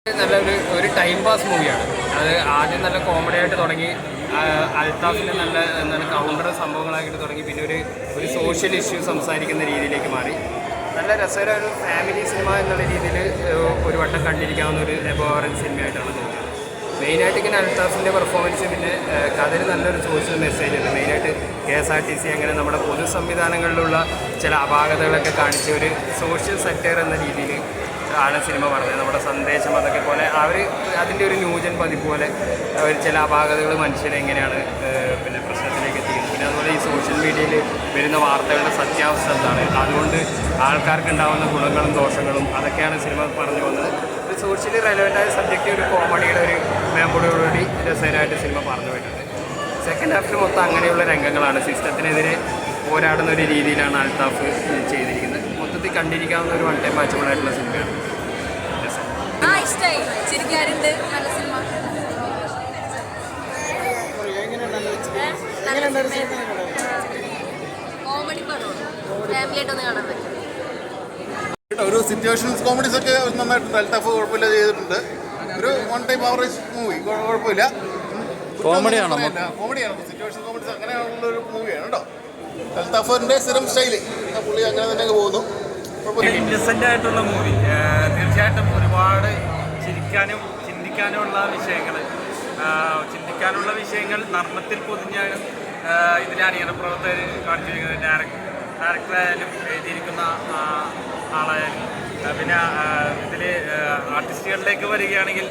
നല്ലൊരു time pass മൂവിയാണ്. അത് ആദ്യം നല്ല കോമഡി ആയിട്ട് തുടങ്ങി, അൽത്താഫിൻ്റെ നല്ല എന്താണ് കൗണ്ടർ സംഭവങ്ങളായിട്ട് തുടങ്ങി, പിന്നെ ഒരു സോഷ്യൽ ഇഷ്യൂ സംസാരിക്കുന്ന രീതിയിലേക്ക് മാറി. നല്ല രസകര ഒരു ഫാമിലി സിനിമ എന്നുള്ള രീതിയിൽ ഒരു വട്ടം കണ്ടിരിക്കാവുന്ന ഒരു എബോറൻ സിനിമയായിട്ടാണ് തോന്നുന്നത്. മെയിനായിട്ട് ഇങ്ങനെ അൽത്താഫിൻ്റെ പെർഫോമൻസ്, പിന്നെ കഥയിൽ നല്ലൊരു സോഷ്യൽ മെസ്സേജ് ഉണ്ട്. മെയിനായിട്ട് KSRTC അങ്ങനെ നമ്മുടെ പൊതു സംവിധാനങ്ങളിലുള്ള ചില അപാകതകളൊക്കെ കാണിച്ച ഒരു സോഷ്യൽ സെക്ടർ എന്ന രീതിയിൽ ആണ് സിനിമ പറഞ്ഞത്. നമ്മുടെ സന്ദേശം അതൊക്കെ പോലെ അതിൻ്റെ ഒരു ന്യൂജൻ പതിപ്പ് പോലെ ചില അപാകതകൾ മനുഷ്യരെ എങ്ങനെയാണ് പിന്നെ പ്രശ്നത്തിലേക്ക് എത്തിക്കുന്നത്, പിന്നെ അതുപോലെ ഈ സോഷ്യൽ മീഡിയയിൽ വരുന്ന വാർത്തകളുടെ സത്യാവസ്ഥ എന്താണ്, അതുകൊണ്ട് ആൾക്കാർക്ക് ഉണ്ടാകുന്ന ഗുണങ്ങളും ദോഷങ്ങളും അതൊക്കെയാണ് സിനിമ പറഞ്ഞു വന്നത്. ഒരു സോഷ്യലി റെലവൻ്റായ സബ്ജക്റ്റ് ഒരു കോമഡിയുടെ ഒരു മേമ്പോടോടുകൂടി രസകരമായിട്ട് സിനിമ പറഞ്ഞു പോയിട്ടുണ്ട്. സെക്കൻഡ് ഹാഫിൽ മൊത്തം അങ്ങനെയുള്ള രംഗങ്ങളാണ്. സിസ്റ്റത്തിനെതിരെ പോരാടുന്ന ഒരു രീതിയിലാണ് അൽത്താഫ് ചെയ്തിരിക്കുന്നത്. മൊത്തത്തിൽ കണ്ടിരിക്കാവുന്ന ഒരു വൺ ടൈം വാച്ചബിൾ ആയിട്ടുള്ള സിനിമയാണ്. ഒരു സിറ്റുവേഷൻസ് കോമഡീസ് ഒക്കെ നന്നായിട്ടുണ്ട്. അൽത്താഫ് കുഴപ്പമില്ല ചെയ്തിട്ടുണ്ട്. ഒരു വൺ ടൈം ആവറേജ് മൂവി, കുഴപ്പമില്ല. കോമഡിയാണോ? കോമഡിയാണ്, സിറ്റുവേഷൻ കോമഡീസ് അങ്ങനെയുള്ള ഒരു മൂവിയാണ് കേട്ടോ. അൽത്താഫിന്റെ സ്ഥിരം സ്റ്റൈല് പുള്ളി അങ്ങനെ തന്നെ പോകുന്നു. ഇന്നസെൻ്റ് ആയിട്ടുള്ള മൂവി, തീർച്ചയായിട്ടും ഒരുപാട് ചിരിക്കാനും ചിന്തിക്കാനുമുള്ള വിഷയങ്ങൾ നർമ്മത്തിൽ പൊതിഞ്ഞാണ് ഇതിലെ അണിയറ പ്രവർത്തകർ കാണിച്ചിരിക്കുന്നത്. ഡയറക്ടറായാലും എഴുതിയിരിക്കുന്ന ആളായാലും, പിന്നെ ഇതിൽ ആർട്ടിസ്റ്റുകളിലേക്ക് വരികയാണെങ്കിൽ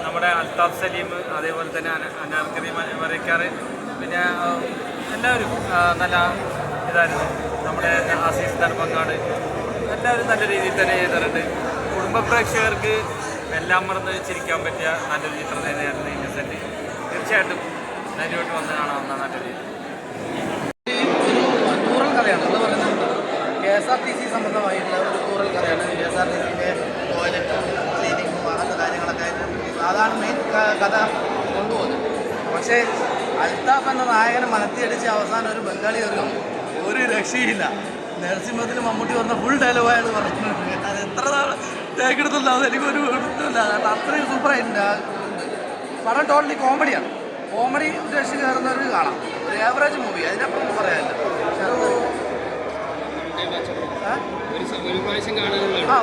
നമ്മുടെ അൽത്താഫ് സലീം, അതേപോലെ തന്നെ അനാർക്കലി വരയ്ക്കാറ്, പിന്നെ എല്ലാവരും നല്ല ഇതായിരുന്നു. നമ്മുടെ ആസീസ് ധർമ്മങ്ങാട് എല്ലാവരും നല്ല രീതിയിൽ തന്നെ ചെയ്തിട്ടുണ്ട്. കുടുംബ പ്രേക്ഷകർക്ക് എല്ലാം മറന്ന് ചിരിക്കാൻ പറ്റിയ നല്ലൊരു ചിത്രം തന്നെയായിരുന്നു ഇന്നസെൻ്റ്. തീർച്ചയായിട്ടും നേരിട്ട് വന്ന് കാണാവുന്ന നല്ലൊരു രീതി. ടൂറൽ കഥയാണ് എന്ന് പറയുന്നത്. KSRTC സംബന്ധമായിട്ടുള്ള ഒരു ടൂറൽ കഥയാണ്. KSRTCൻ്റെ ടോയ്ലറ്റും ക്ലീനിങ്ങും അങ്ങനത്തെ കാര്യങ്ങളൊക്കെ അതാണ് മെയിൻ കഥ കൊണ്ടുപോകുന്നത്. പക്ഷേ അൽത്താഫ് എന്ന നായകനെ മനത്തിയടിച്ച് അവസാനം ഒരു ബംഗാളി ഒരു രക്ഷയില്ല. നരസിംഹത്തിൽ മമ്മൂട്ടി വന്ന ഫുൾ ഡയലോഗായാണ് പറഞ്ഞിട്ടുണ്ട്. അത് എത്ര ടേക്കെടുത്തുണ്ടാവും എനിക്കൊരു എടുത്തില്ല. കാരണം അത്രയും സൂപ്പറായിട്ടുണ്ട്. പടം ടോട്ടലി കോമഡിയാണ്. കോമഡി രക്ഷ കയറുന്നവർക്ക് കാണാം. ഒരു ആവറേജ് മൂവി, അതിനപ്പുറം പറയാനില്ല.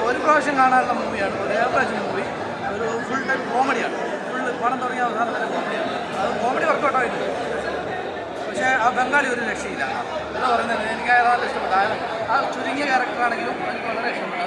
ഒരു പ്രാവശ്യം കാണാനുള്ള മൂവിയാണ്. ഒരു ആവറേജ് മൂവി, ഒരു ഫുൾ ടൈം കോമഡിയാണ്. പണം തുടങ്ങിയ അവസാനം തന്നെ കോമഡിയാണ്. അത് കോമഡി വർക്കൗട്ട് ആയിട്ടുണ്ട്. പക്ഷേ ആ ബംഗാളി ഒരു രക്ഷയില്ല എന്ന് പറയുന്നത് എനിക്ക് അയാൾ നല്ല ഇഷ്ടപ്പെട്ടു. ആ ചുരുങ്ങിയ ക്യാരക്ടറാണെങ്കിലും എനിക്ക് വളരെ ഇഷ്ടപ്പെട്ടു.